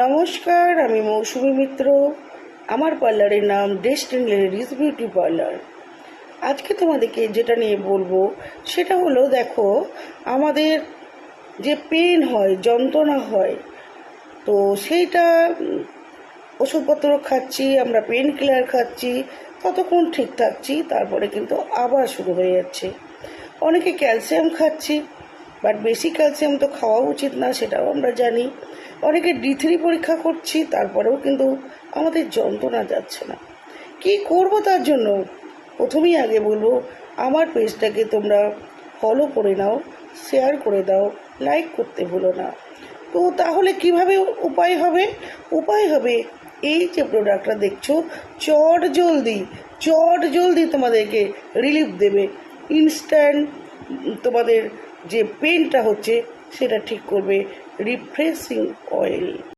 নমস্কার, আমি মৌসুমী মিত্র। আমার পার্লারের নাম ডেস্টিনি লেডিস বিউটি পার্লার। আজকে তোমাদেরকে যেটা নিয়ে বলবো সেটা হলো, দেখো, আমাদের যে পেন হয়, যন্ত্রণা হয়, তো সেইটা ওষুধপত্র খাচ্ছি, আমরা পেন কিলার খাচ্ছি, ততক্ষণ ঠিক থাকছি, তারপরে কিন্তু আবার শুরু হয়ে যাচ্ছে। অনেকে ক্যালসিয়াম খাচ্ছি, বাট বেশি ক্যালসিয়াম তো খাওয়া উচিত না, সেটাও আমরা জানি। অনেকে D3 পরীক্ষা করছি, তারপরেও কিন্তু আমাদের যন্ত্রণা যাচ্ছে না। কি করব তার জন্য? প্রথমেই আগে বলবো, আমার পেজটাকে তোমরা ফলো করে নাও, শেয়ার করে দাও, লাইক করতে ভুলো না। তো তাহলে কিভাবে উপায় হবে এই যে প্রোডাক্টটা দেখছো, চট জলদি তোমাদেরকে রিলিফ দেবে। ইনস্ট্যান্ট তোমাদের যে পেনটা হচ্ছে সেটা ঠিক করবে। Refreshing oil.